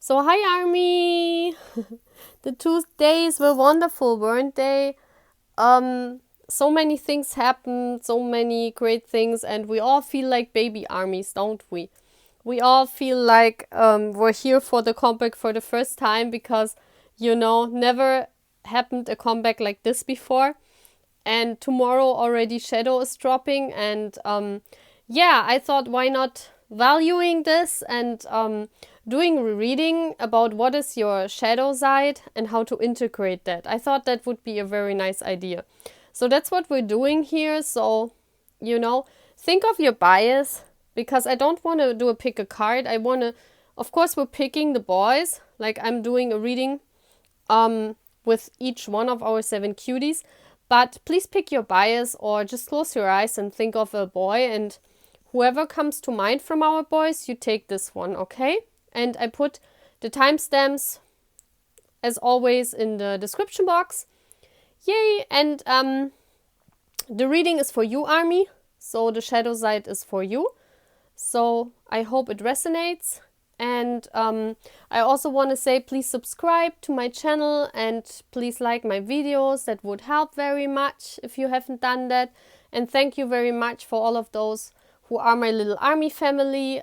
So hi Army! The 2 days were wonderful, weren't they? So many things happened, so many great things, and we all feel like baby armies, don't we? We all feel like we're here for the comeback for the first time because, never happened a comeback like this before. And tomorrow already Shadow is dropping, and I thought why not valuing this and doing reading about what is your shadow side and how to integrate that. I thought that would be a very nice idea. So that's what we're doing here. So, think of your bias, because I don't want to do a pick a card. I want to, of course, we're picking the boys. Like I'm doing a reading with each one of our 7 cuties. But please pick your bias or just close your eyes and think of a boy, and whoever comes to mind from our boys, you take this one, okay? And I put the timestamps, as always, in the description box. Yay! And the reading is for you, Army. So the shadow side is for you. So I hope it resonates. And I also want to say, please subscribe to my channel and please like my videos. That would help very much if you haven't done that. And thank you very much for all of those who are my little army family.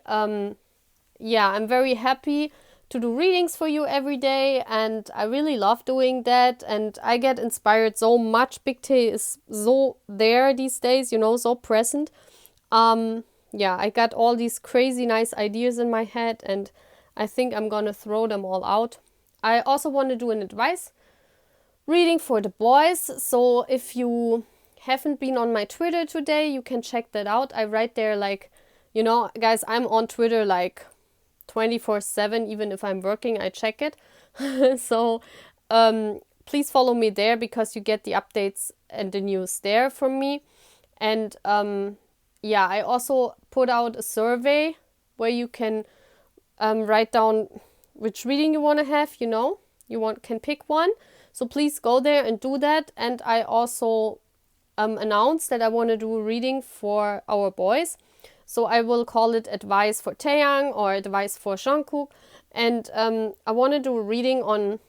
I'm very happy to do readings for you every day, and I really love doing that, and I get inspired so much. Big T is so there these days, so present. I got all these crazy nice ideas in my head, and I think I'm gonna throw them all out. I also want to do an advice reading for the boys. So if you haven't been on my Twitter today, you can check that out. I write there guys, I'm on Twitter 24/7, even if I'm working, I check it. So please follow me there, because you get the updates and the news there from me. And I also put out a survey where you can write down which reading you want to have, can pick one. So please go there and do that. And I also announced that I want to do a reading for our boys. So I will call it Advice for Taeyang or Advice for Jungkook. And I want to do a reading on,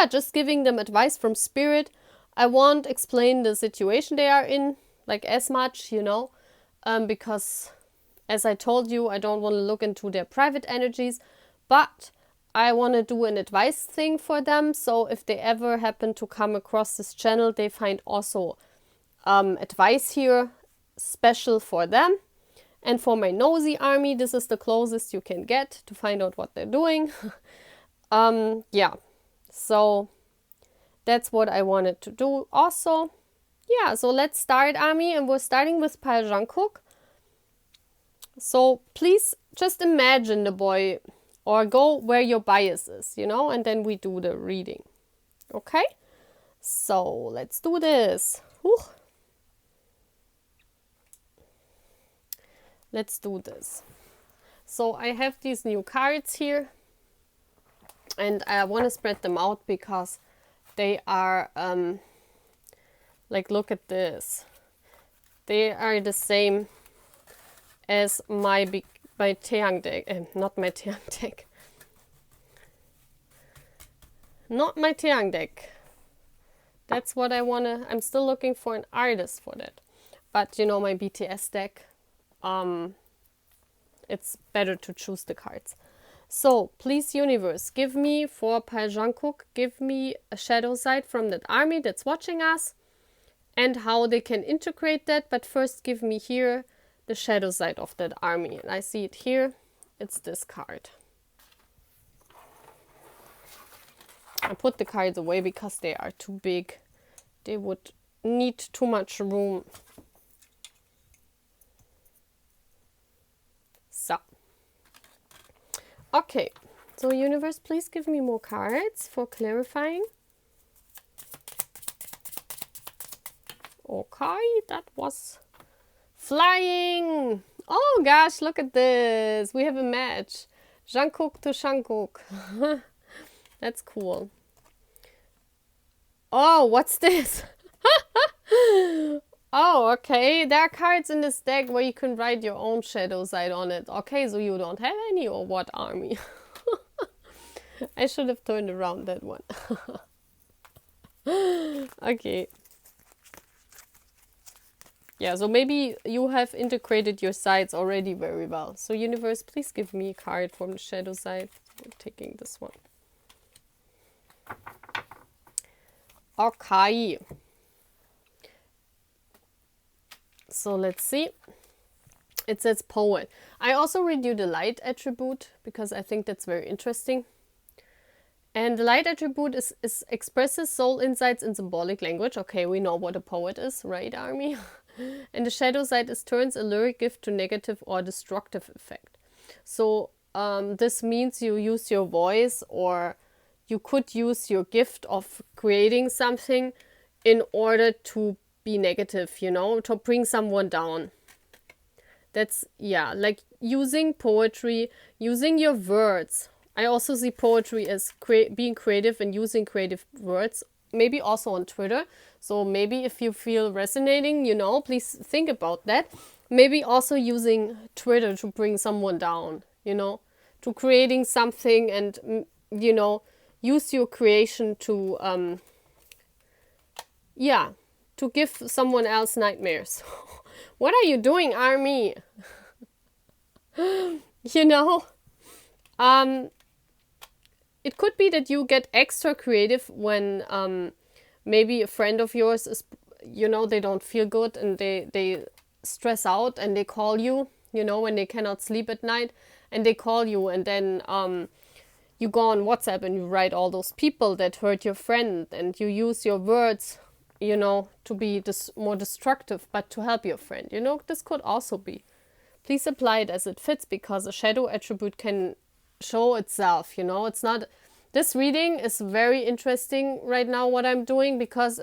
just giving them advice from spirit. I won't explain the situation they are in, as much, because as I told you, I don't want to look into their private energies, but I want to do an advice thing for them. So if they ever happen to come across this channel, they find also advice here special for them. And for my nosy army, this is the closest you can get to find out what they're doing. So that's what I wanted to do also. So let's start, Army, and we're starting with Park Jungkook. So please just imagine the boy, or go where your bias is, and then we do the reading. Okay? So let's do this. Whew. Let's do this. So I have these new cards here, and I want to spread them out because they are look at this. They are the same as my Taeyang deck. Not my Taeyang deck. Not my Taeyang deck. That's what I want to... I'm still looking for an artist for that. But, my BTS deck, it's better to choose the cards. So, please, universe, give me, for Park Jungkook, give me a shadow side from that army that's watching us, and how they can integrate that. But first, give me here the shadow side of that army. And I see it here. It's this card. I put the cards away because they are too big. They would need too much room. So. Okay. So, universe, please give me more cards for clarifying. Okay, that was flying. Oh gosh, look at this. We have a match. Jungkook to Jungkook. That's cool. Oh, what's this? Oh, okay. There are cards in this deck where you can write your own shadow side on it. Okay, so you don't have any, or what, army? I should have turned around that one. Okay. Yeah, so maybe you have integrated your sides already very well. So universe, please give me a card from the shadow side. I'm taking this one. Okay. So let's see. It says poet. I also read you the light attribute because I think that's very interesting. And the light attribute is expresses soul insights in symbolic language. Okay, we know what a poet is, right, Army? And the shadow side is turns a lyric gift to negative or destructive effect. So this means you use your voice, or you could use your gift of creating something in order to be negative, you know, to bring someone down. That's, yeah, like using poetry, using your words. I also see poetry as being creative and using creative words, maybe also on Twitter. So maybe if you feel resonating, you know, please think about that. Maybe also using Twitter to bring someone down, you know, to creating something and, you know, use your creation to, yeah, to give someone else nightmares. What are you doing, Army? You know, it could be that you get extra creative when maybe a friend of yours is, you know, they don't feel good and they stress out and they call you, you know, when they cannot sleep at night and they call you, and then you go on WhatsApp and you write all those people that hurt your friend, and you use your words, you know, to be more destructive, but to help your friend. You know, this could also be. Please apply it as it fits, because a shadow attribute can show itself, you know. It's not... This reading is very interesting right now, what I'm doing, because,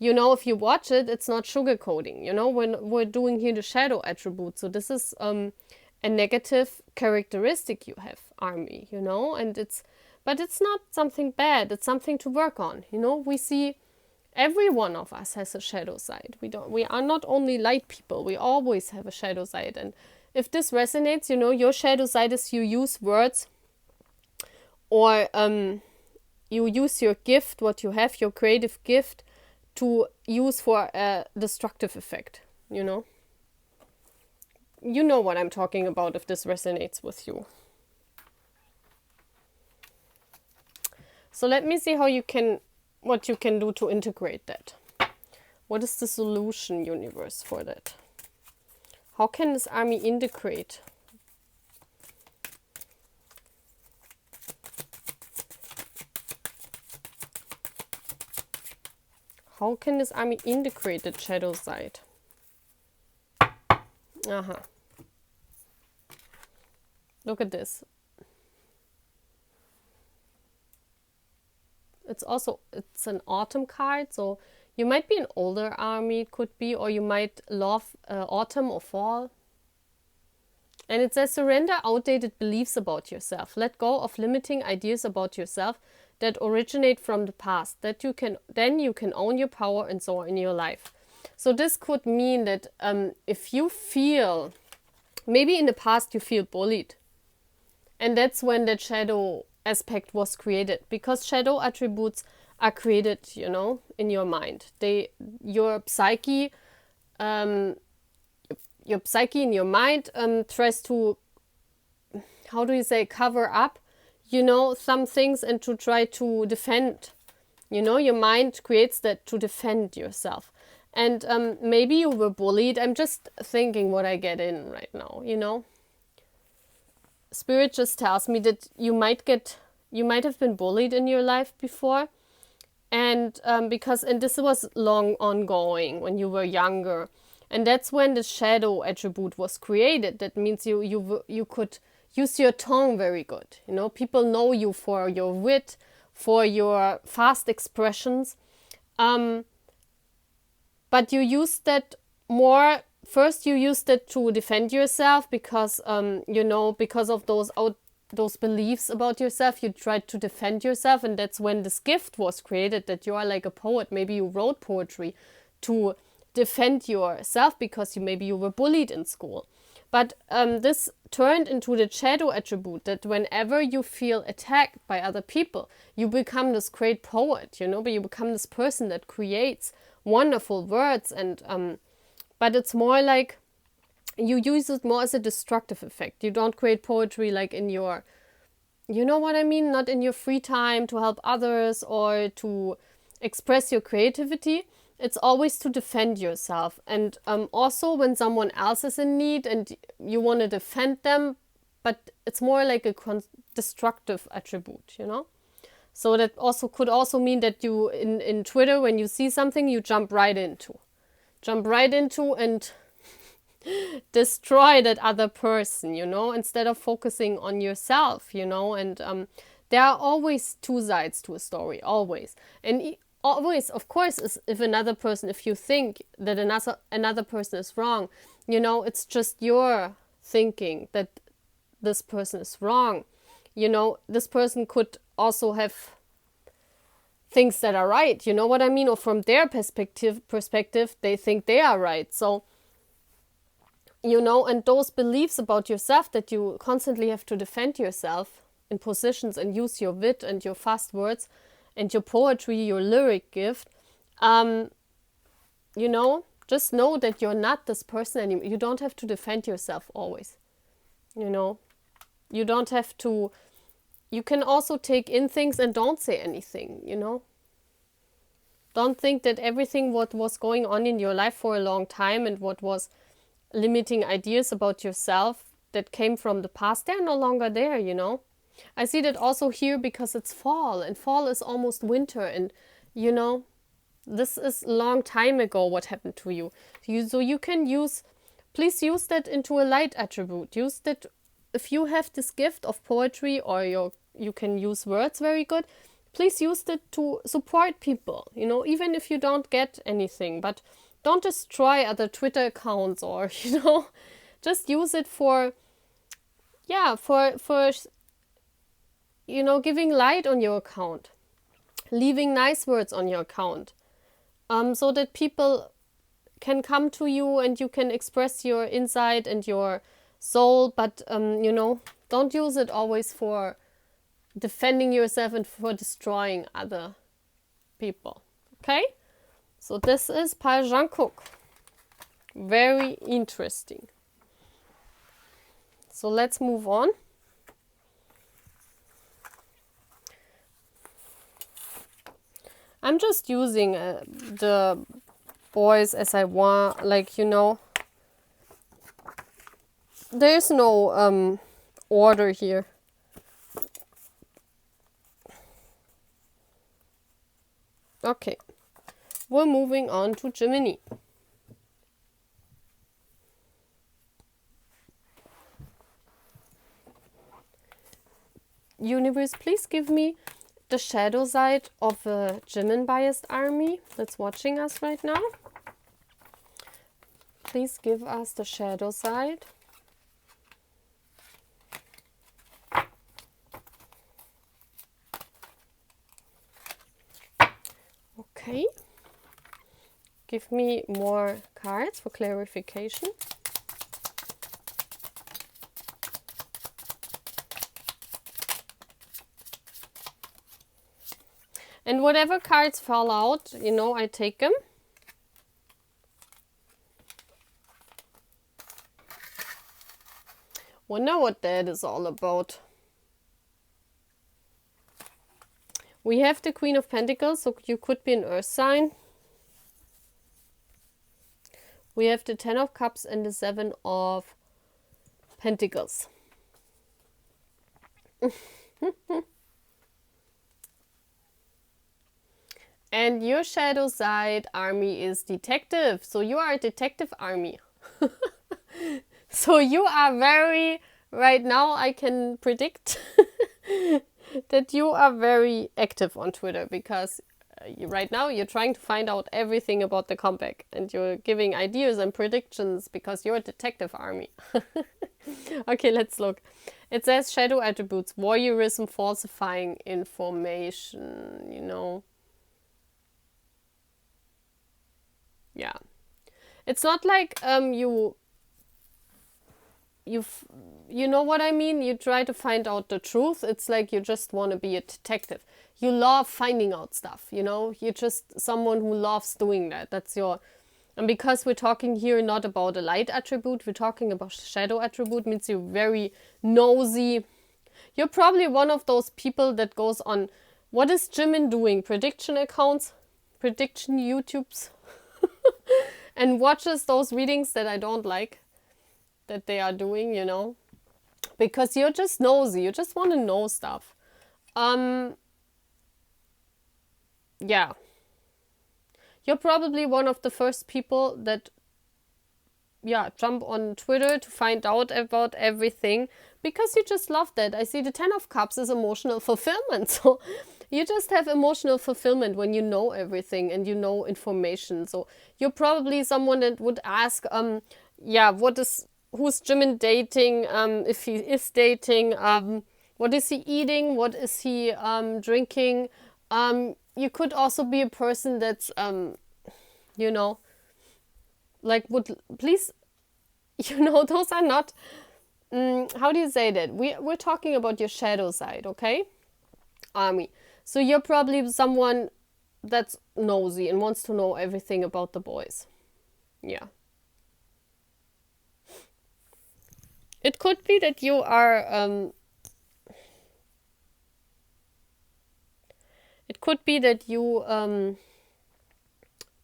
you know, if you watch it, it's not sugarcoating, you know, when we're doing here the shadow attribute. So this is a negative characteristic you have, Army, you know, and but it's not something bad. It's something to work on, you know. We see... Every one of us has a shadow side. We are not only light people. We always have a shadow side. And if this resonates, you know, your shadow side is you use words, or you use your gift, what you have, your creative gift, to use for a destructive effect, you know. You know what I'm talking about if this resonates with you. So let me see what you can do to integrate that. What is the solution, universe, for that? How can this Army integrate? How can this Army integrate the shadow side? Look at this. It's an autumn card, so you might be an older Army, it could be, or you might love autumn or fall. And it says surrender outdated beliefs about yourself. Let go of limiting ideas about yourself that originate from the past. Then you can own your power and soar in your life. So this could mean that if you feel, maybe in the past you feel bullied, and that's when that shadow aspect was created, because shadow attributes are created, you know, in your mind. Your psyche in your mind tries to, how do you say, cover up, you know, some things, and to try to defend, you know. Your mind creates that to defend yourself. And maybe you were bullied. I'm just thinking what I get in right now, you know. Spirit just tells me that you might have been bullied in your life before, and this was long ongoing when you were younger, and that's when the shadow attribute was created. That means you could use your tongue very good, you know. People know you for your wit, for your fast expressions, but you used that more. First, you used it to defend yourself because, you know, because of those beliefs about yourself, you tried to defend yourself, and that's when this gift was created, that you are like a poet. Maybe you wrote poetry to defend yourself because maybe you were bullied in school. But this turned into the shadow attribute, that whenever you feel attacked by other people, you become this great poet, you know, but you become this person that creates wonderful words. And but it's more like you use it more as a destructive effect. You don't create poetry like in your, you know what I mean, not in your free time to help others or to express your creativity. It's always to defend yourself. And also when someone else is in need and you want to defend them, but it's more like a destructive attribute, you know? So that also could also mean that you, in Twitter, when you see something, you jump right into and destroy that other person, you know, instead of focusing on yourself, you know. And there are always two sides to a story, always. And always, of course, is if another person, if you think that another person is wrong, you know, it's just your thinking that this person is wrong. You know, this person could also have things that are right, you know what I mean? Or from their perspective, they think they are right. So, you know, and those beliefs about yourself that you constantly have to defend yourself in positions and use your wit and your fast words and your poetry, your lyric gift, you know, just know that you're not this person anymore. You don't have to defend yourself always, you know. You don't have to, you can also take in things and don't say anything, you know. Don't think that everything what was going on in your life for a long time and what was limiting ideas about yourself that came from the past, they're no longer there, you know. I see that also here because it's fall, and fall is almost winter, and you know, this is a long time ago what happened to you. So you can please use that into a light attribute. Use that if you have this gift of poetry or you can use words very good. Please use that to support people, you know, even if you don't get anything, but don't destroy other Twitter accounts or, you know, just use it for you know, giving light on your account, leaving nice words on your account, so that people can come to you and you can express your insight and your soul. But, you know, don't use it always for defending yourself and for destroying other people. Okay? So this is Park Jungkook. Very interesting. So let's move on. I'm just using the boys as I want, like, you know, there's no order here. Okay, we're moving on to Gemini. Universe, please give me the shadow side of a Gemini biased army that's watching us right now. Please give us the shadow side. Okay. Give me more cards for clarification. And whatever cards fall out, you know, I take them. Wonder what that is all about. We have the Queen of Pentacles, so you could be an earth sign. We have the Ten of Cups and the Seven of Pentacles. And your shadow side army is detective. So you are a detective army. So you are very, right now I can predict that you are very active on Twitter, because right now you're trying to find out everything about the comeback and you're giving ideas and predictions because you're a detective army. Okay, let's look. It says shadow attributes, voyeurism, falsifying information, you know. Yeah. It's not like you you know what I mean? You try to find out the truth. It's like you just want to be a detective. You love finding out stuff, you know? You're just someone who loves doing that. That's your... And because we're talking here not about a light attribute, we're talking about shadow attribute, means you're very nosy. You're probably one of those people that goes on, what is Jimin doing? Prediction accounts? Prediction YouTubes? And watches those readings that I don't like, that they are doing, you know? Because you're just nosy. You just want to know stuff. Yeah. You're probably one of the first people that, yeah, jump on Twitter to find out about everything because you just love that. I see the 10 of Cups is emotional fulfillment. So you just have emotional fulfillment when you know everything and you know information. So you're probably someone that would ask, yeah, who's Jimin dating? If he is dating, what is he eating? What is he drinking? You could also be a person that's, you know, like would please, you know, those are not, how do you say that? We're talking about your shadow side, okay? Army. So you're probably someone that's nosy and wants to know everything about the boys. Yeah. It could be that you are, it could be that you,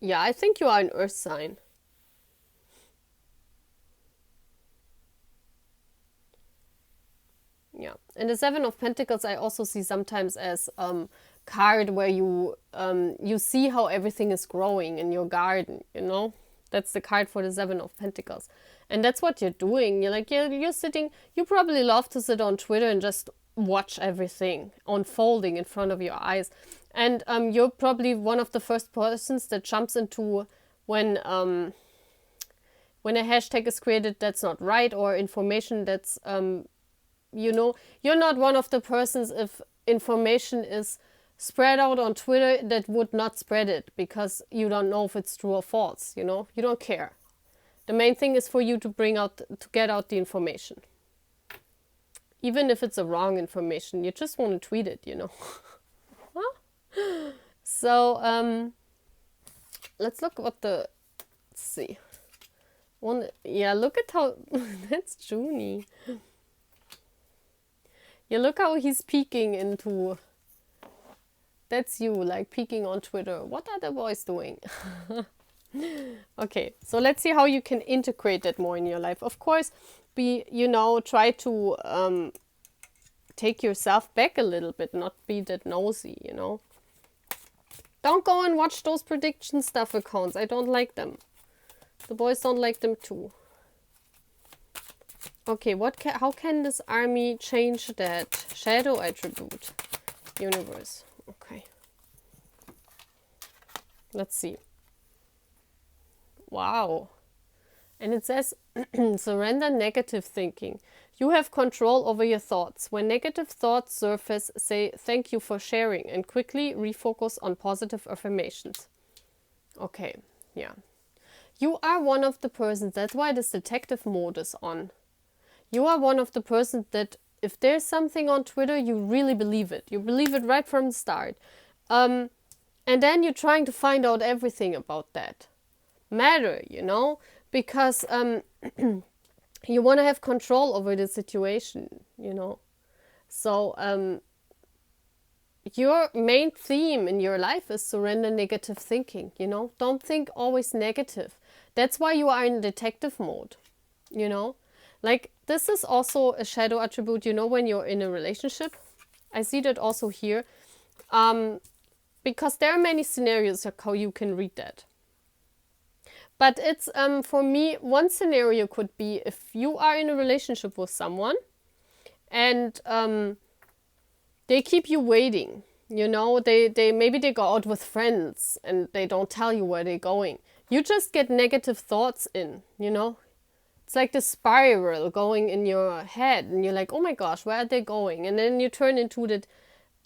yeah, I think you are an earth sign. Yeah, and the Seven of Pentacles I also see sometimes as card where you see how everything is growing in your garden, you know? That's the card for the Seven of Pentacles. And that's what you're doing. You're like, you're sitting, you probably love to sit on Twitter and just watch everything unfolding in front of your eyes. And you're probably one of the first persons that jumps into when a hashtag is created that's not right, or information that's, you know, you're not one of the persons if information is spread out on Twitter that would not spread it because you don't know if it's true or false, you know, you don't care. The main thing is for you to get out the information. Even if it's a wrong information, you just want to tweet it, you know. So, let's look what let's see. Yeah, look at how, that's Junie. Yeah, look how he's peeking into, that's you, like peeking on Twitter. What are the boys doing? Okay, so let's see how you can integrate that more in your life. Of course, try to take yourself back a little bit, not be that nosy, you know. Don't go and watch those prediction stuff accounts. I don't like them. The boys don't like them too. Okay, how can this army change that shadow attribute? Universe. Okay. Let's see. Wow. And it says, surrender negative thinking. You have control over your thoughts. When negative thoughts surface, say thank you for sharing and quickly refocus on positive affirmations. Okay, yeah. You are one of the persons, that's why this detective mode is on. You are one of the persons that if there's something on Twitter, you really believe it. You believe it right from the start. And then you're trying to find out everything about that matter, you know? Because you want to have control over the situation, you know? So your main theme in your life is surrender negative thinking, you know? Don't think always negative. That's why you are in detective mode, you know? Like, this is also a shadow attribute, you know, when you're in a relationship. I see that also here. Because there are many scenarios how you can read that. But it's, for me, one scenario could be if you are in a relationship with someone and they keep you waiting, you know, maybe they go out with friends and they don't tell you where they're going. You just get negative thoughts in, you know. It's like the spiral going in your head and you're like, oh my gosh, where are they going? And then you turn into that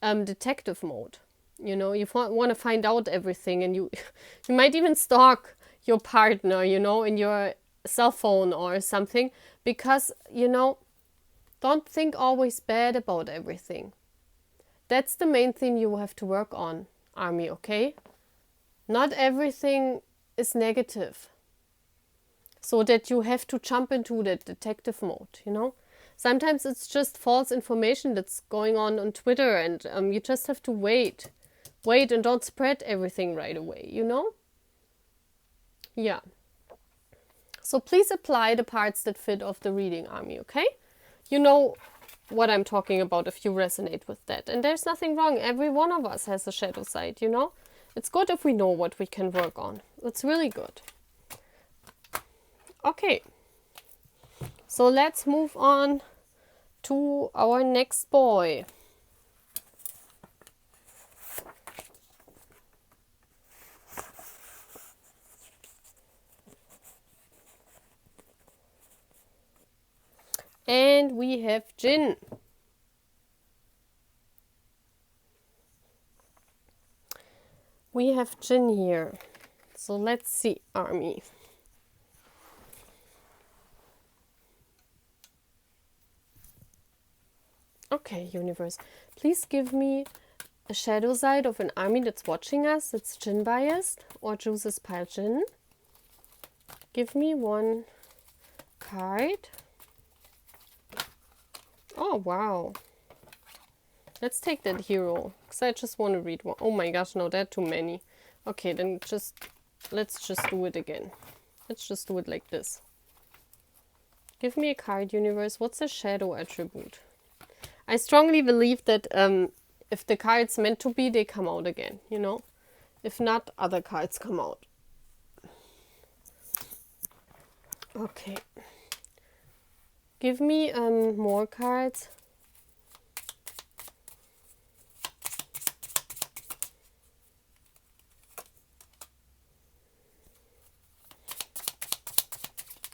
detective mode. You know, you want to find out everything and you might even stalk your partner, you know, in your cell phone or something, because, you know, don't think always bad about everything. That's the main thing you have to work on, Army, okay? Not everything is negative, so that you have to jump into that detective mode, you know? Sometimes it's just false information that's going on Twitter, and you just have to wait and don't spread everything right away, you know? Yeah. So please apply the parts that fit of the reading, Army, okay? You know what I'm talking about if you resonate with that. And there's nothing wrong. Every one of us has a shadow side, you know? It's good if we know what we can work on. It's really good. Okay. So let's move on to our next boy. And we have Jin. We have Jin here. So let's see, Army. Okay, universe. Please give me a shadow side of an army that's watching us, that's Jin biased or chooses pile Jin. Give me one card. Oh, wow. Let's take that hero, because I just want to read one. Oh my gosh, no, there are too many. Okay, then let's just do it again. Let's just do it like this. Give me a card, universe. What's a shadow attribute? I strongly believe that if the card's meant to be, they come out again, you know? If not, other cards come out. Okay. Give me more cards.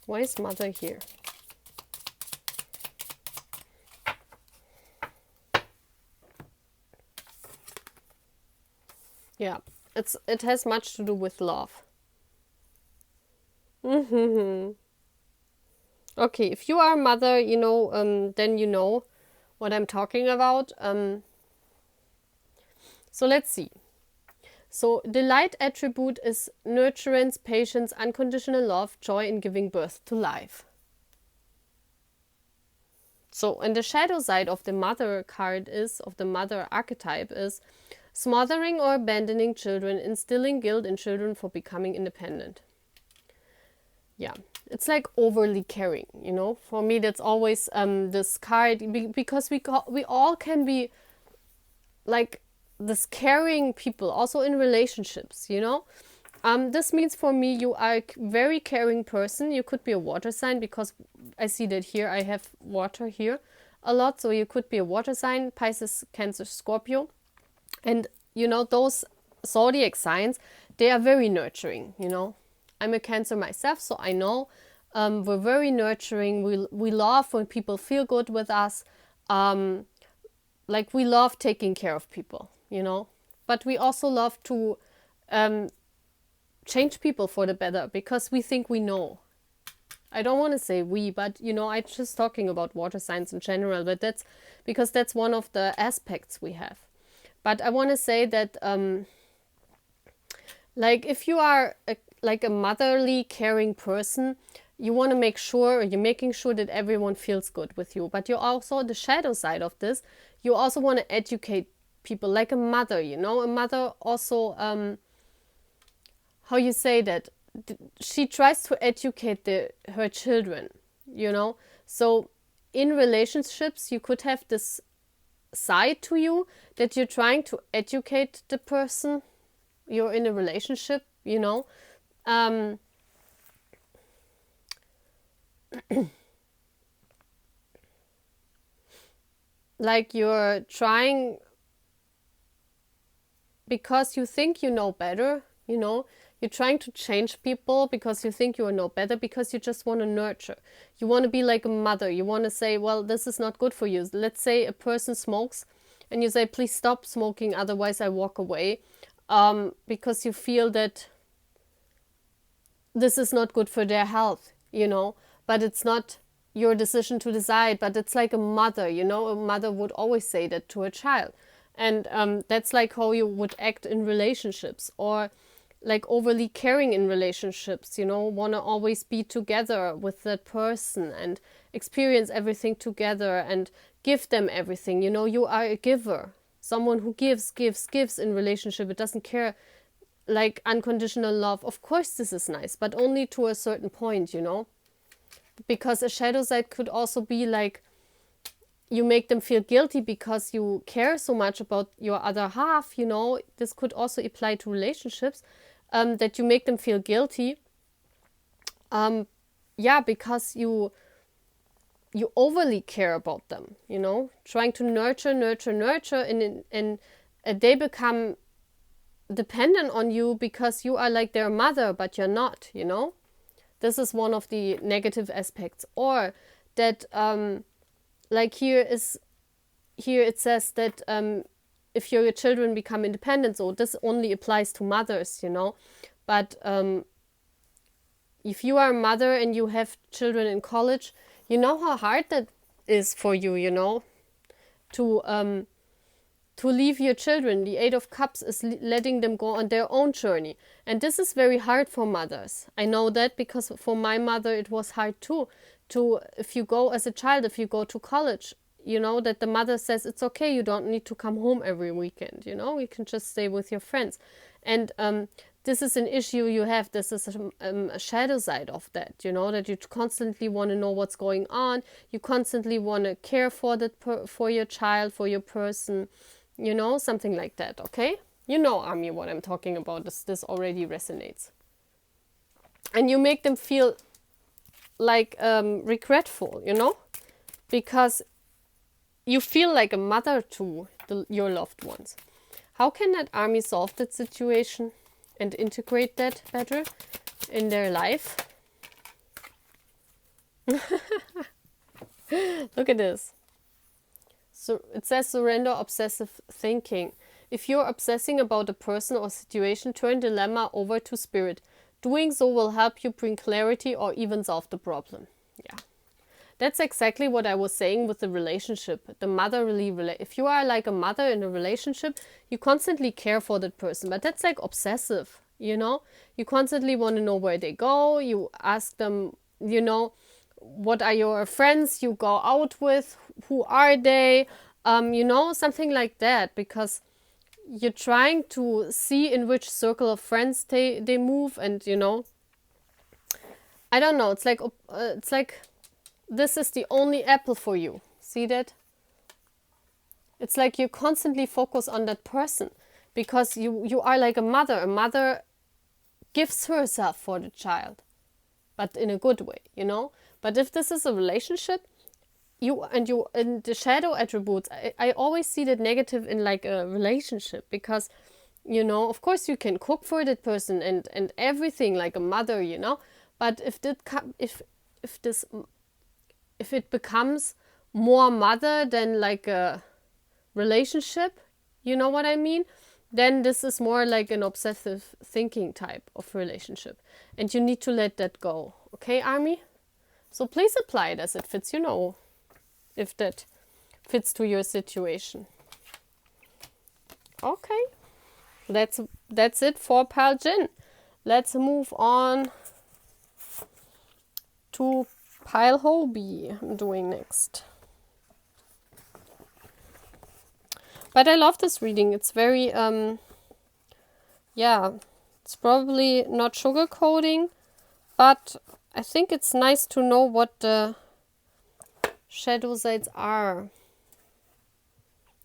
Why is Mother here? Yeah, it has much to do with love. Okay, if you are a mother, you know, then you know what I'm talking about. So let's see. So the light attribute is nurturance, patience, unconditional love, joy in giving birth to life. So, and the shadow side of the mother card is, of the mother archetype is, smothering or abandoning children, instilling guilt in children for becoming independent. Yeah, it's like overly caring, you know. For me, that's always this card, because we all can be like this caring people, also in relationships, you know. This means for me, you are a very caring person. You could be a water sign, because I see that here I have water here a lot. So you could be a water sign, Pisces, Cancer, Scorpio. And, you know, those zodiac signs, they are very nurturing, you know. I'm a Cancer myself, so I know we're very nurturing. We love when people feel good with us. Like, we love taking care of people, you know. But we also love to change people for the better, because we think we know. I don't want to say we, but, you know, I'm just talking about water signs in general. But that's because that's one of the aspects we have. But I want to say that, like, if you are like a motherly, caring person, you want to make sure, you're making sure that everyone feels good with you. But you're also, the shadow side of this, you also want to educate people like a mother, you know. A mother also, how you say that, she tries to educate her children, you know. So in relationships, you could have this side to you that you're trying to educate the person you're in a relationship, you know. Like, you're trying because you think you know better, you know. You're trying to change people because you think you know better, because you just want to nurture. You want to be like a mother. You want to say, well, this is not good for you. Let's say a person smokes and you say, please stop smoking, otherwise I walk away, because you feel that this is not good for their health, you know, but it's not your decision to decide, but it's like a mother, you know, a mother would always say that to a child. And that's like how you would act in relationships, or like overly caring in relationships, you know, want to always be together with that person and experience everything together and give them everything. You know, you are a giver, someone who gives in relationship. It doesn't care, like unconditional love. Of course, this is nice, but only to a certain point, you know, because a shadow side could also be like, you make them feel guilty because you care so much about your other half, you know. This could also apply to relationships, that you make them feel guilty. Because you overly care about them, you know, trying to nurture, and they become dependent on you because you are like their mother, but you're not, you know. This is one of the negative aspects. Or that like here it says that if your children become independent, so this only applies to mothers, you know. But if you are a mother and you have children in college, you know how hard that is for you, you know, to leave your children. The Eight of Cups is letting them go on their own journey. And this is very hard for mothers. I know that because for my mother it was hard too. If you go as a child, if you go to college, you know, that the mother says it's okay, you don't need to come home every weekend, you know, you can just stay with your friends. And this is an issue you have. This is a shadow side of that, you know, that you constantly want to know what's going on. You constantly want to care for for your child, for your person, you know, something like that, okay? You know, Army, what I'm talking about. This already resonates. And you make them feel like regretful, you know, because you feel like a mother to your loved ones. How can that Army solve that situation and integrate that better in their life? Look at this. So it says surrender obsessive thinking. If you're obsessing about a person or situation, turn dilemma over to spirit. Doing so will help you bring clarity or even solve the problem. Yeah. That's exactly what I was saying with the relationship. The motherly if you are like a mother in a relationship, you constantly care for that person, but that's like obsessive, you know? You constantly want to know where they go. You ask them, you know, what are your friends you go out with? Who are they? You know, something like that, because you're trying to see in which circle of friends they move, and you know, I don't know, it's like this is the only apple for you. See that? It's like you constantly focus on that person because you are like a mother. A mother gives herself for the child, but in a good way, you know. But if this is a relationship, you and the shadow attributes, I always see that negative in like a relationship, because, you know, of course you can cook for that person and everything like a mother, you know. But if it becomes more mother than like a relationship, you know what I mean? Then this is more like an obsessive thinking type of relationship. And you need to let that go. Okay, Army? So please apply it as it fits, you know, if that fits to your situation. Okay. That's it for Pal Jin. Let's move on to Pile Hobie. I'm doing next. But I love this reading. It's very, it's probably not sugarcoating, but I think it's nice to know what the shadow sides are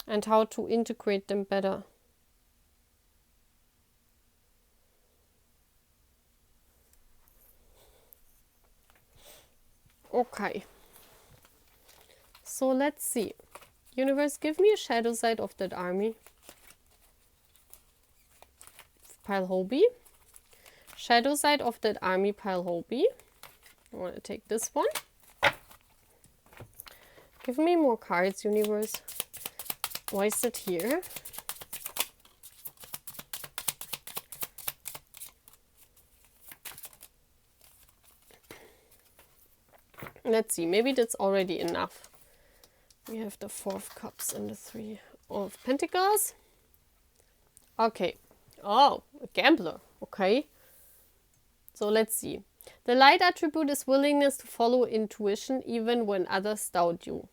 and how to integrate them better. Okay. So let's see. Universe, give me a shadow side of that Army. Pile Hobie. Shadow side of that Army, Pile Hobie. I want to take this one. Give me more cards, Universe. Why is it here? Let's see, maybe that's already enough. We have the 4 of Cups and the 3 of Pentacles. Okay. Oh, a gambler. Okay. So let's see. The light attribute is willingness to follow intuition even when others doubt you.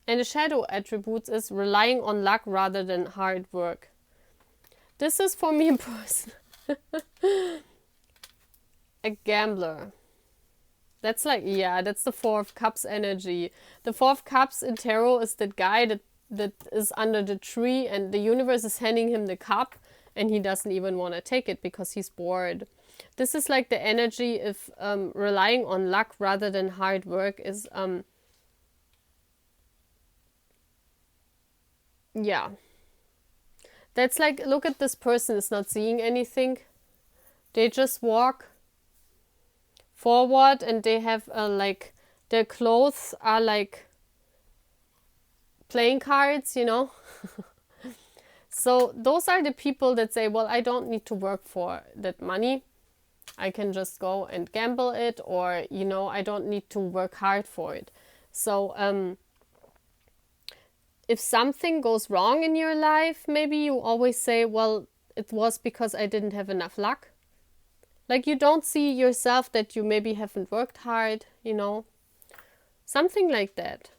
And the shadow attribute is relying on luck rather than hard work. This is for me a person. A gambler. That's like, yeah, that's the 4 of Cups energy. The 4 of Cups in tarot is that guy that is under the tree and the universe is handing him the cup and he doesn't even want to take it because he's bored. This is like the energy if relying on luck rather than hard work is, yeah. That's like, look at this person is not seeing anything. They just walk forward and they have like, their clothes are like playing cards, you know. So those are the people that say, well, I don't need to work for that money. I can just go and gamble it, or, you know, I don't need to work hard for it. So if something goes wrong in your life, maybe you always say, well, it was because I didn't have enough luck. Like, you don't see yourself that you maybe haven't worked hard, you know. Something like that.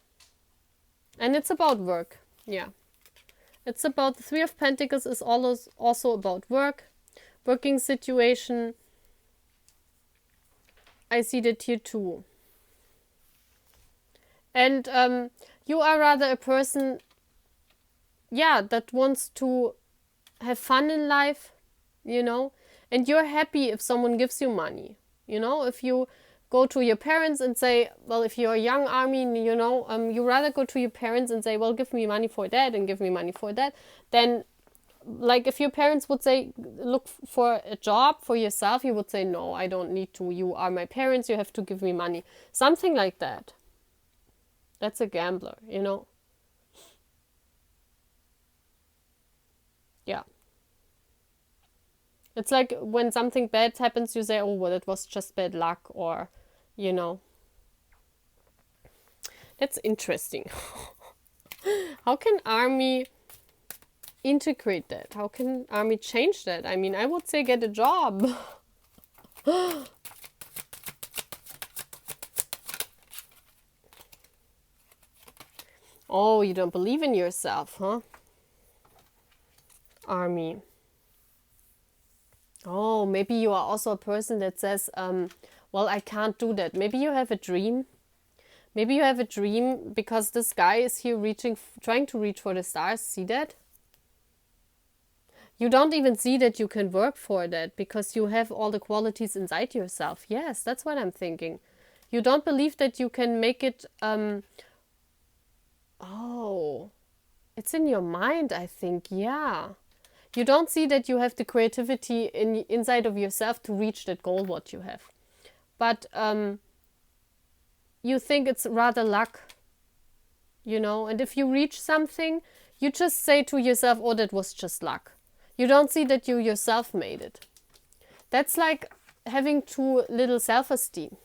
And it's about work. Yeah. It's about the 3 of Pentacles is also about work. Working situation. I see that here too. And you are rather a person, yeah, that wants to have fun in life, you know. And you're happy if someone gives you money, you know. If you go to your parents and say, well, if you're a young army, you know, you rather go to your parents and say, well, give me money for that and give me money for that. Then, like, if your parents would say, look for a job for yourself, you would say, no, I don't need to. You are my parents. You have to give me money. Something like that. That's a gambler, you know. Yeah. It's like when something bad happens, you say, oh, well, it was just bad luck, or, you know. That's interesting. How can Army integrate that? How can Army change that? I mean, I would say get a job. Oh, you don't believe in yourself, huh? Army. Oh, maybe you are also a person that says, well, I can't do that. Maybe you have a dream. Maybe you have a dream because this guy is here trying to reach for the stars. See that? You don't even see that you can work for that because you have all the qualities inside yourself. Yes, that's what I'm thinking. You don't believe that you can make it... Oh, it's in your mind, I think. Yeah. You don't see that you have the creativity inside of yourself to reach that goal what you have. But you think it's rather luck, you know. And if you reach something, you just say to yourself, oh, that was just luck. You don't see that you yourself made it. That's like having too little self-esteem.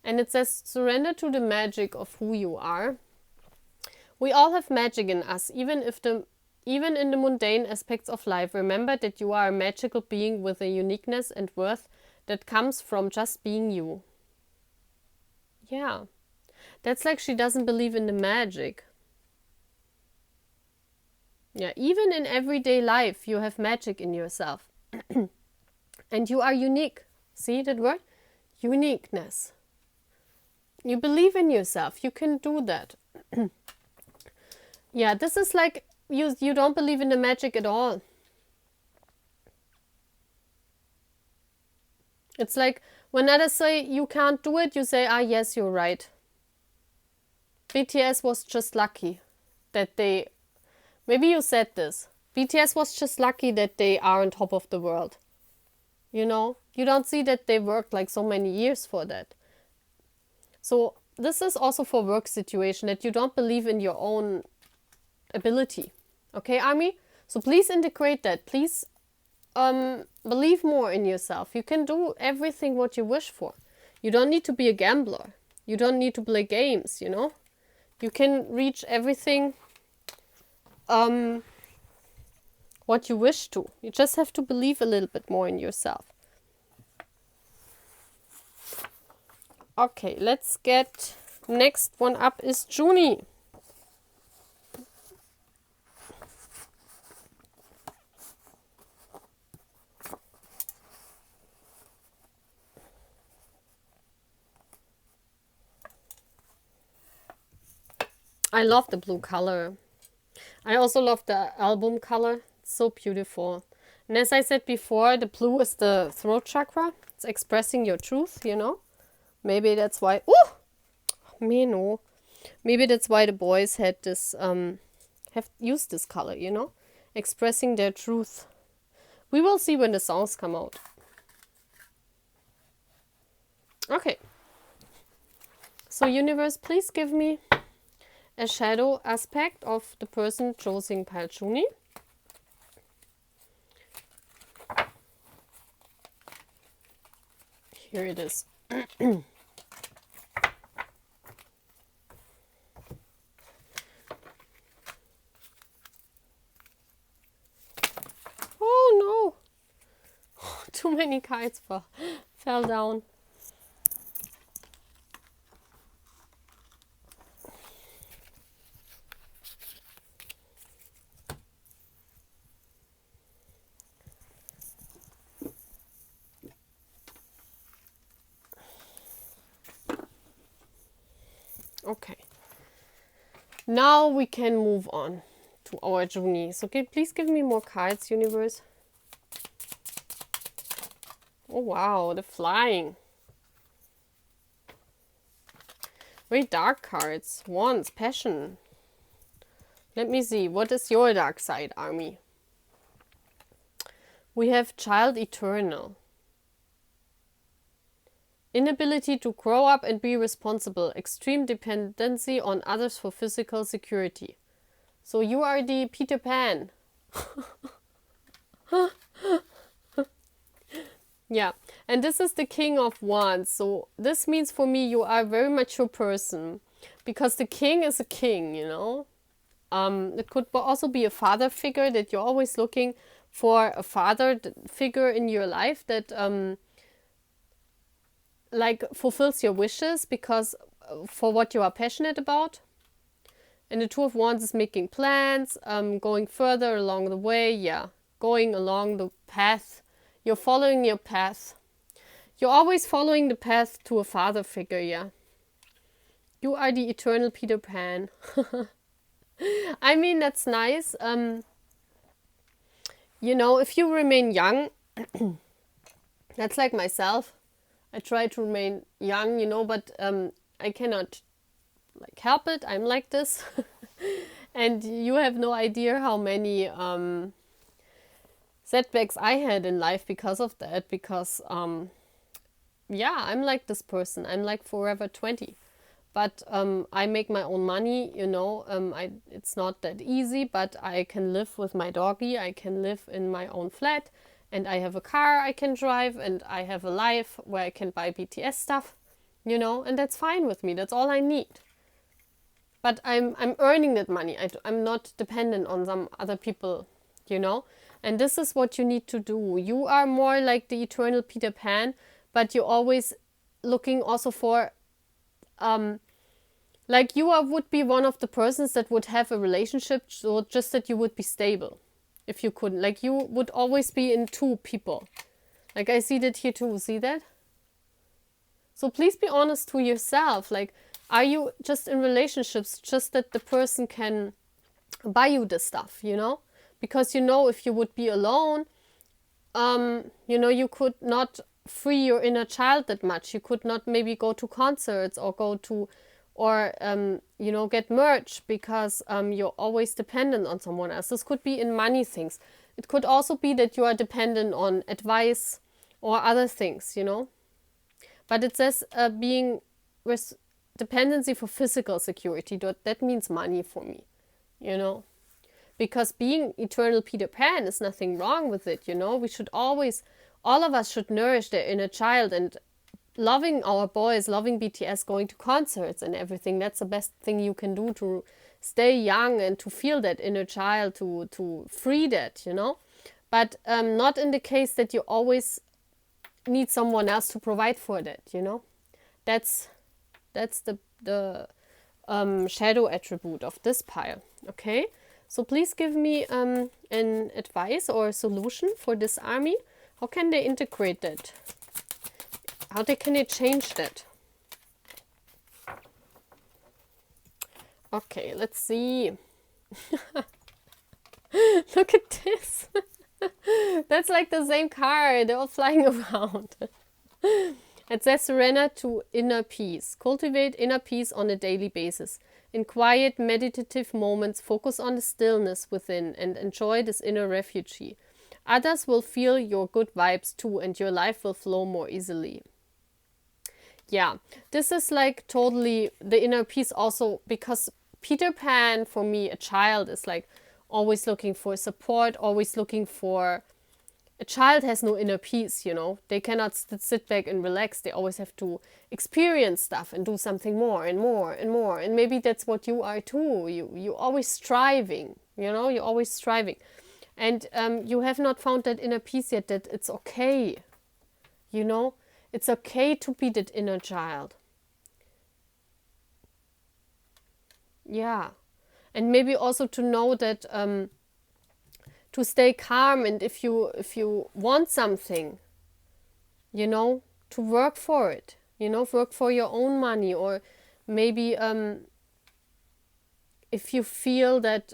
And it says, surrender to the magic of who you are. We all have magic in us, even in the mundane aspects of life. Remember that you are a magical being with a uniqueness and worth that comes from just being you. Yeah. That's like she doesn't believe in the magic. Yeah, even in everyday life, you have magic in yourself. And you are unique. See that word? Uniqueness. You believe in yourself. You can do that. Yeah, this is like you don't believe in the magic at all. It's like when others say you can't do it, you say, ah, yes, you're right. BTS was just lucky that they... Maybe you said this. BTS was just lucky that they are on top of the world. You know? You don't see that they worked like so many years for that. So this is also for work situation, that you don't believe in your own ability. Okay, Army? So please integrate that. Please believe more in yourself. You can do everything what you wish for. You don't need to be a gambler. You don't need to play games, you know. You can reach everything what you wish to. You just have to believe a little bit more in yourself. Okay, let's get next one up is Junie. I love the blue color. I also love the album color. It's so beautiful. And as I said before, the blue is the throat chakra. It's expressing your truth, you know. Maybe that's why... Oh! Me no. Maybe that's why the boys had this... have used this color, you know. Expressing their truth. We will see when the songs come out. Okay. So universe, please give me a shadow aspect of the person choosing pile Junie. Here it is. Oh no! Too many kites fell down. Okay. Now we can move on to our Junie. So please give me more cards, universe. Oh wow, the flying. Very dark cards. Wands, passion. Let me see. What is your dark side, Army? We have child eternal. Inability to grow up and be responsible. Extreme dependency on others for physical security. So you are the Peter Pan. Yeah, and this is the King of Wands. So this means for me you are a very mature person. Because the king is a king, you know. It could also be a father figure, that you're always looking for a father figure in your life that... like fulfills your wishes because for what you are passionate about. And the Two of Wands is making plans, going further along the way, yeah, going along the path. You're following your path. You're always following the path to a father figure, yeah. You are the eternal Peter Pan. I mean, that's nice. You know, if you remain young, that's like myself. I try to remain young, you know, but I cannot like help it. I'm like this. And you have no idea how many setbacks I had in life because of that. Because, yeah, I'm like this person. I'm like forever 20. But I make my own money, you know. It's not that easy, but I can live with my doggy. I can live in my own flat. And I have a car I can drive, and I have a life where I can buy BTS stuff, you know, and that's fine with me. That's all I need. But I'm earning that money. I'm not dependent on some other people, you know. And this is what you need to do. You are more like the eternal Peter Pan, but you're always looking also for, like you would be one of the persons that would have a relationship, so just that you would be stable. If you couldn't, like you would always be in two people. Like I see that here too, see that? So please be honest to yourself. Like, are you just in relationships just that the person can buy you the stuff, you know? Because you know, if you would be alone, you know, you could not free your inner child that much. You could not maybe go to concerts or go to... or, you know, get merch because you're always dependent on someone else. This could be in money things. It could also be that you are dependent on advice or other things, you know. But it says being with dependency for physical security. That means money for me, you know. Because being eternal Peter Pan is nothing wrong with it, you know. We should always, all of us should nourish their inner child and loving our boys, loving BTS, going to concerts and everything. That's the best thing you can do to stay young and to feel that inner child, to free that, you know. But not in the case that you always need someone else to provide for that, you know. That's the shadow attribute of this pile. Okay, so please give me an advice or a solution for this army. How can they integrate that? How can they change that? Okay, let's see. Look at this. That's like the same card. They're all flying around. It says surrender to inner peace. Cultivate inner peace on a daily basis. In quiet, meditative moments, focus on the stillness within and enjoy this inner refuge. Others will feel your good vibes too, and your life will flow more easily. Yeah, this is like totally the inner peace also, because Peter Pan, for me, a child, is like always looking for support, always looking for... A child has no inner peace, you know. They cannot sit back and relax. They always have to experience stuff and do something more and more and more. And maybe that's what you are too. You're always striving, you know. You're always striving. And you have not found that inner peace yet, that it's okay, you know. It's okay to be that inner child. Yeah. And maybe also to know that... to stay calm, and if you want something, you know, to work for it, you know, work for your own money, or maybe if you feel that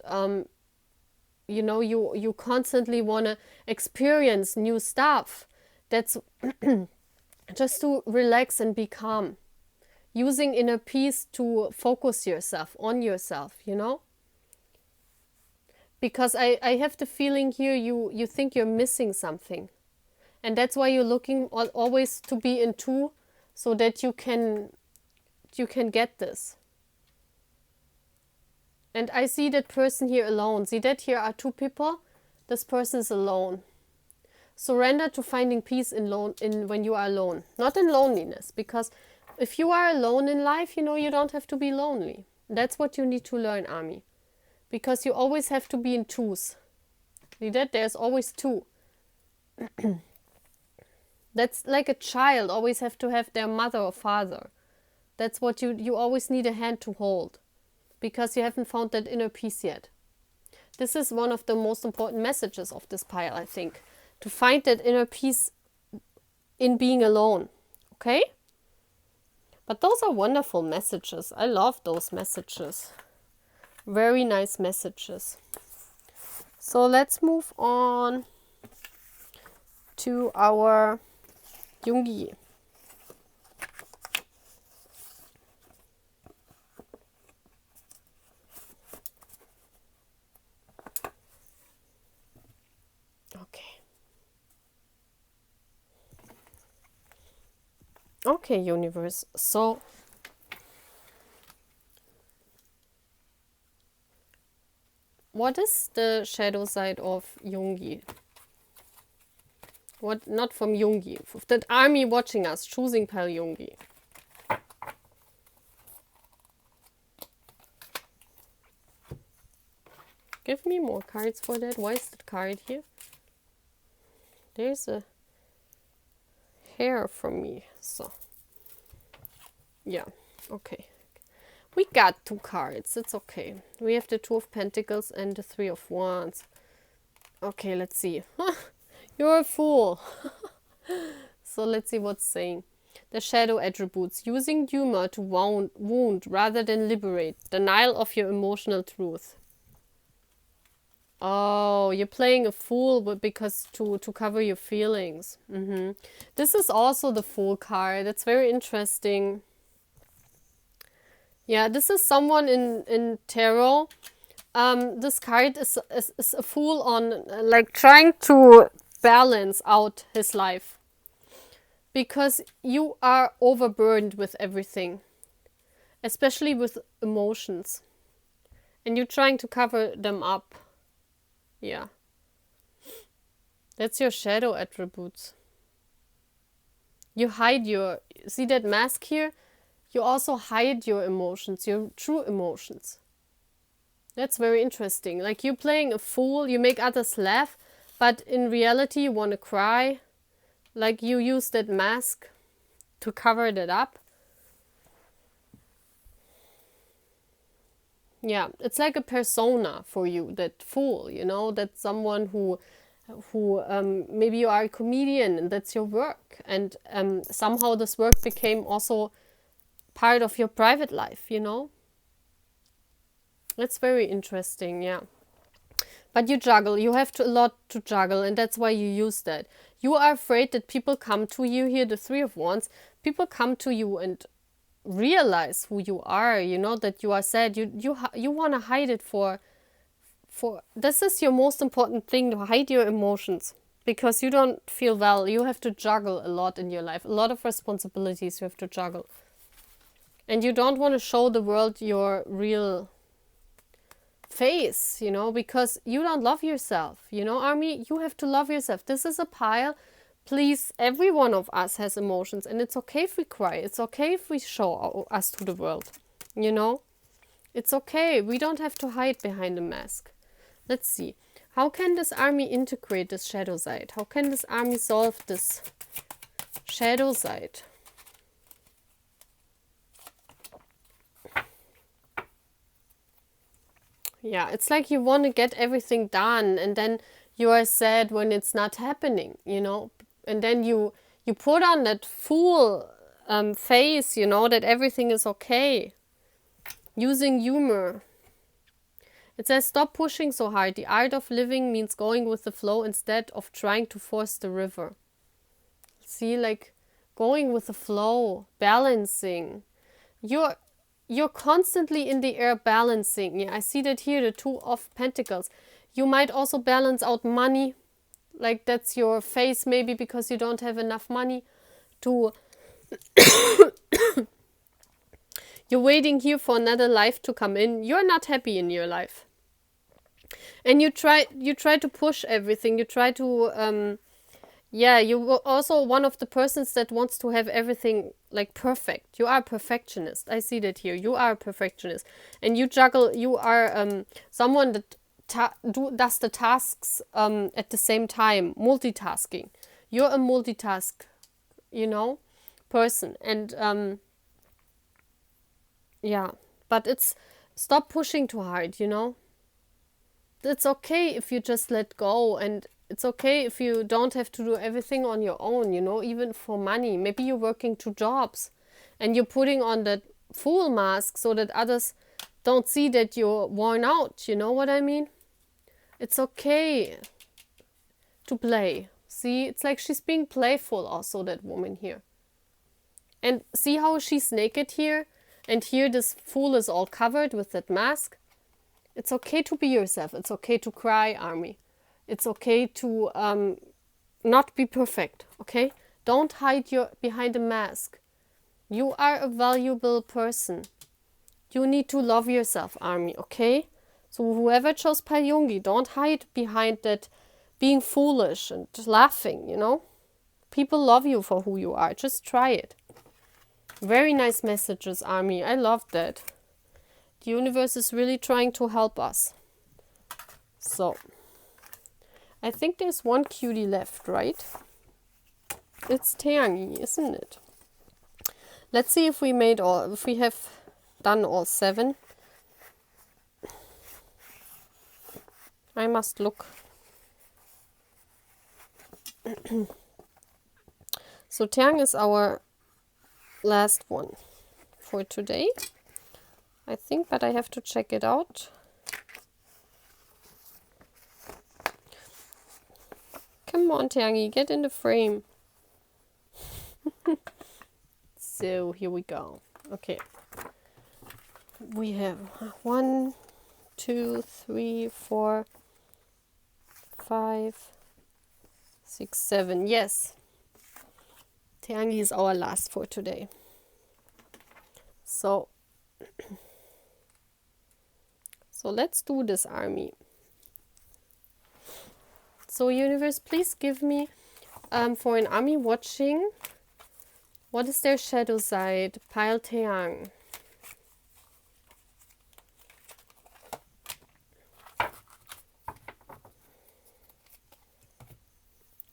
you know, you constantly want to experience new stuff, that's just to relax and be calm, using inner peace to focus yourself on yourself, you know. Because I have the feeling here you think you're missing something. And that's why you're looking always to be in two, so that you can get this. And I see that person here alone. See that here are two people? This person is alone. Surrender to finding peace in when you are alone. Not in loneliness. Because if you are alone in life, you know, you don't have to be lonely. That's what you need to learn, Army. Because you always have to be in twos. See that? There's always two. That's like a child always have to have their mother or father. That's what you always need a hand to hold. Because you haven't found that inner peace yet. This is one of the most important messages of this pile, I think. To find that inner peace in being alone. Okay? But those are wonderful messages. I love those messages. Very nice messages. So let's move on to our Jungi. Okay. Okay, universe. So what is the shadow side of Jungi? What, not from Jungi, that army watching us, choosing pile Jungi. Give me more cards for that. Why is that card here? There's a hair from me, so yeah, okay. We got two cards, it's okay. We have the Two of Pentacles and the Three of Wands. Okay, let's see. You're a fool. So let's see what's saying. The shadow attributes. Using humor to wound rather than liberate. Denial of your emotional truth. Oh, you're playing a fool because to cover your feelings. This is also the Fool card. It's very interesting. Yeah, this is someone in tarot. This card is a fool on like trying to balance out his life. Because you are overburdened with everything. Especially with emotions. And you're trying to cover them up. Yeah. That's your shadow attributes. You hide your, see that mask here? You also hide your emotions, your true emotions. That's very interesting. Like you're playing a fool, you make others laugh, but in reality you want to cry. Like you use that mask to cover that up. Yeah, it's like a persona for you, that fool, you know, that's someone who maybe you are a comedian and that's your work. And somehow this work became also part of your private life, you know. That's very interesting, yeah. But you juggle, you have a lot to juggle, and that's why you use that. You are afraid that people come to you here, the Three of Wands, people come to you and realize who you are, you know, that you are sad. You want to hide it for this is your most important thing, to hide your emotions, because you don't feel well. You have to juggle a lot in your life, a lot of responsibilities you have to juggle. And you don't want to show the world your real face, you know, because you don't love yourself, you know, Army. You have to love yourself. This is a pile. Please, every one of us has emotions, and it's okay if we cry. It's okay if we show us to the world, you know. It's okay. We don't have to hide behind a mask. Let's see. How can this Army integrate this shadow side? How can this Army solve this shadow side? Yeah, it's like you want to get everything done, and then you are sad when it's not happening, you know. And then you put on that fool face, you know, that everything is okay. Using humor. It says, stop pushing so hard. The art of living means going with the flow instead of trying to force the river. See, like going with the flow, balancing. You're constantly in the air balancing. Yeah, I see that here, the Two of Pentacles. You might also balance out money. Like that's your face maybe because you don't have enough money to... You're waiting here for another life to come in. You're not happy in your life. And you try to push everything. You try to... you were also one of the persons that wants to have everything like perfect. You are a perfectionist. I see that here. You are a perfectionist. And you juggle, you are someone that does the tasks at the same time, multitasking. You're a multitask, you know, person. And yeah, but it's, stop pushing too hard, you know. It's okay if you just let go, and it's okay if you don't have to do everything on your own, you know, even for money. Maybe you're working 2 jobs and you're putting on that fool mask so that others don't see that you're worn out, you know what I mean? It's okay to play. See, it's like she's being playful also, that woman here. And see how she's naked here? And here this fool is all covered with that mask. It's okay to be yourself. It's okay to cry, Army. It's okay to not be perfect, okay? Don't hide behind a mask. You are a valuable person. You need to love yourself, Army, okay? So whoever chose Palyungi, don't hide behind that being foolish and laughing, you know? People love you for who you are. Just try it. Very nice messages, Army. I love that. The universe is really trying to help us. So, I think there's one cutie left, right? It's Taeyangi, isn't it? Let's see if we have done all 7. I must look. So Taeyang is our last one for today, I think, but I have to check it out. Come on, Taeyangi, get in the frame. So here we go. Okay. We have 1, 2, 3, 4, 5, 6, 7. Yes. Taeyangi is our last for today. So let's do this, Army. So universe, please give me for an Army watching What is their shadow side? Pile Taeyang.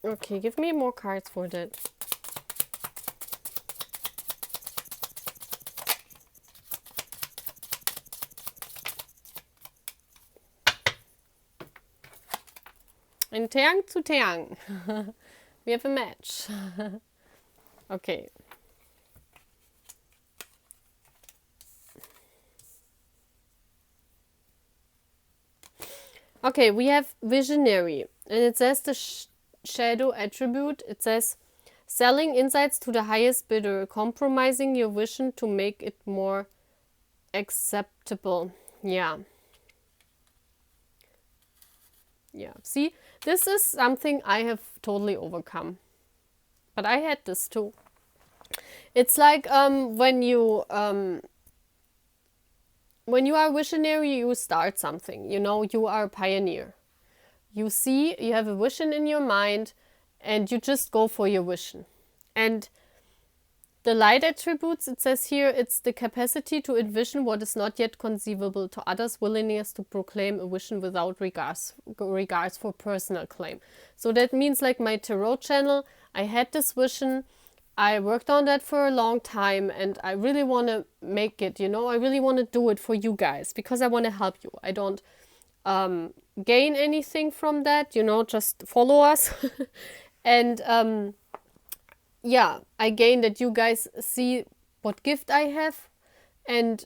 Okay, give me more cards for that. And Taeyang to Taeyang. We have a match. Okay. Okay, we have visionary. And it says the shadow attribute. It says selling insights to the highest bidder, compromising your vision to make it more acceptable. Yeah. Yeah. See, this is something I have totally overcome. But I had this too. It's like when you are visionary, you start something. You know, you are a pioneer. You see, you have a vision in your mind, and you just go for your vision. And the light attributes, it says here, it's the capacity to envision what is not yet conceivable to others, willingness to proclaim a vision without regards for personal claim. So that means like my tarot channel, I had this vision, I worked on that for a long time, and I really want to make it, you know, I really want to do it for you guys because I want to help you. I don't gain anything from that, you know, just follow us. And yeah, I gain that you guys see what gift I have. And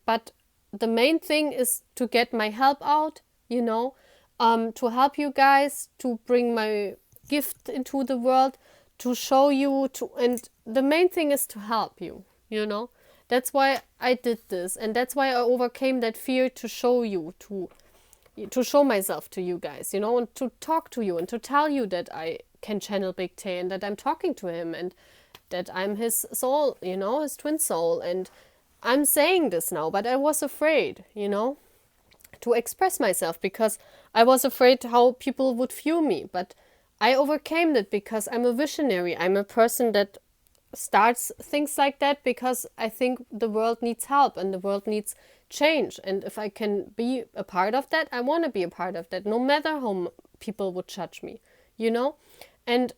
but the main thing is to get my help out, you know, to help you guys, to bring my gift into the world, to show you, and the main thing is to help you, you know. That's why I did this, and that's why I overcame that fear to show you, to show myself to you guys, you know, and to talk to you and to tell you that I can channel Big Tay and that I'm talking to him and that I'm his soul, you know, his twin soul. And I'm saying this now, but I was afraid, you know, to express myself because I was afraid how people would view me. But I overcame that because I'm a visionary. I'm a person that starts things like that because I think the world needs help and the world needs change. And if I can be a part of that, I want to be a part of that, no matter how people would judge me, you know. And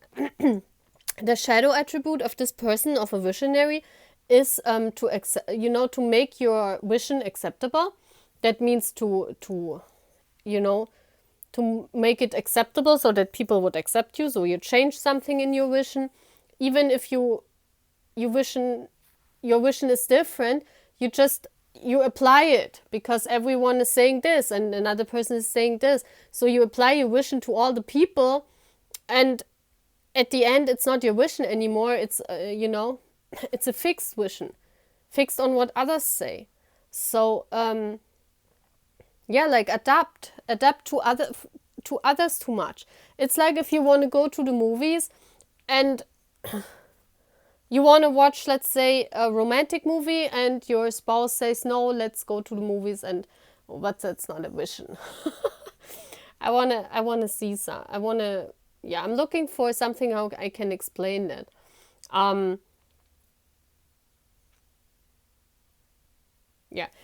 the shadow attribute of this person, of a visionary, is to make your vision acceptable. That means to make it acceptable so that people would accept you. So you change something in your vision, even if your vision is different. You apply it because everyone is saying this and another person is saying this. So you apply your vision to all the people, and at the end, it's not your vision anymore. It's it's a fixed vision, fixed on what others say. So like adapt to others too much. It's like if you want to go to the movies and you want to watch, let's say, a romantic movie, and your spouse says no, let's go to the movies, and but that's not a vision. I wanna see some. I'm looking for something how I can explain that.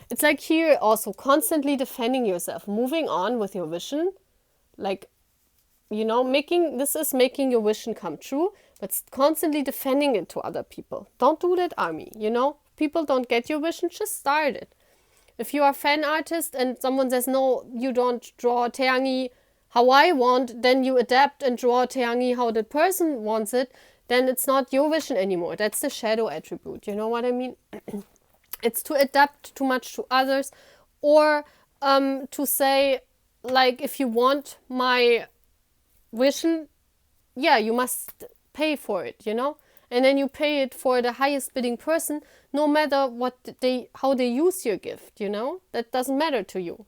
It's like here also constantly defending yourself, moving on with your vision, like, you know, making your vision come true, but constantly defending it to other people. Don't do that, Army. You know, people don't get your vision, just start it. If you are a fan artist and someone says no, you don't draw Taeyangi how I want, then you adapt and draw Taeyangi how the person wants it, then it's not your vision anymore. That's the shadow attribute. You know what I mean? It's to adapt too much to others, or to say, like, if you want my vision, you must pay for it, you know? And then you pay it for the highest bidding person, no matter how they use your gift, you know? That doesn't matter to you.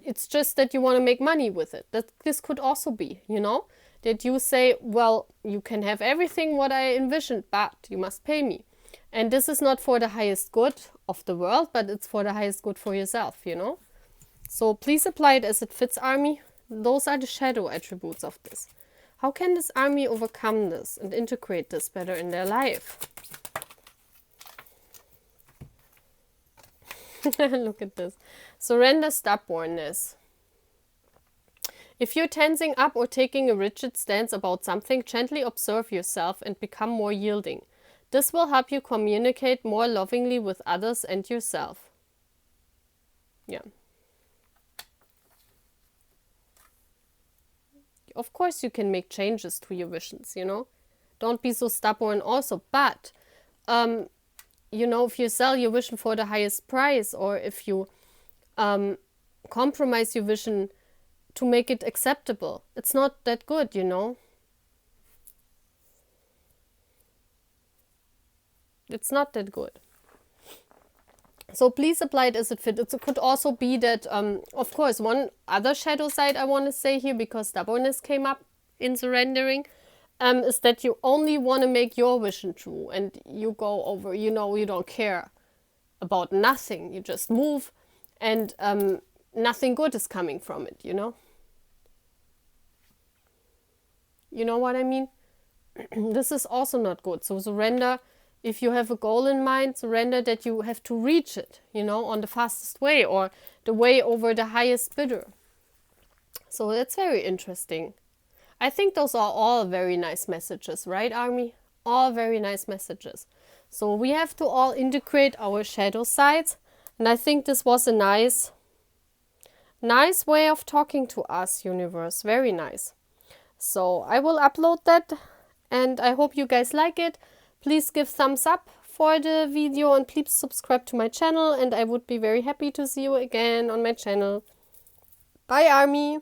It's just that you want to make money with it. That this could also be, you know? That you say, well, you can have everything what I envisioned, but you must pay me. And this is not for the highest good of the world, but it's for the highest good for yourself, you know? So please apply it as it fits, Army. Those are the shadow attributes of this. How can this army overcome this and integrate this better in their life? Look at this. Surrender stubbornness. If you're tensing up or taking a rigid stance about something, gently observe yourself and become more yielding. This will help you communicate more lovingly with others and yourself. Yeah. Of course you can make changes to your visions, you know. Don't be so stubborn also. But, you know, if you sell your vision for the highest price, or if you compromise your vision to make it acceptable, it's not that good, you know. It's not that good. So please apply it as it fits. It could also be that, of course, one other shadow side I want to say here, because stubbornness came up in surrendering, is that you only want to make your vision true, and you go over, you know, you don't care about nothing. You just move, and nothing good is coming from it, you know? You know what I mean? This is also not good. So surrender, if you have a goal in mind, surrender that you have to reach it, you know, on the fastest way, or the way over the highest bidder. So that's very interesting. I think those are all very nice messages, right, Army? All very nice messages. So we have to all integrate our shadow sides. And I think this was a nice way of talking to us, universe. Very nice. So I will upload that, and I hope you guys like it. Please give thumbs up for the video, and please subscribe to my channel, and I would be very happy to see you again on my channel. Bye, Army!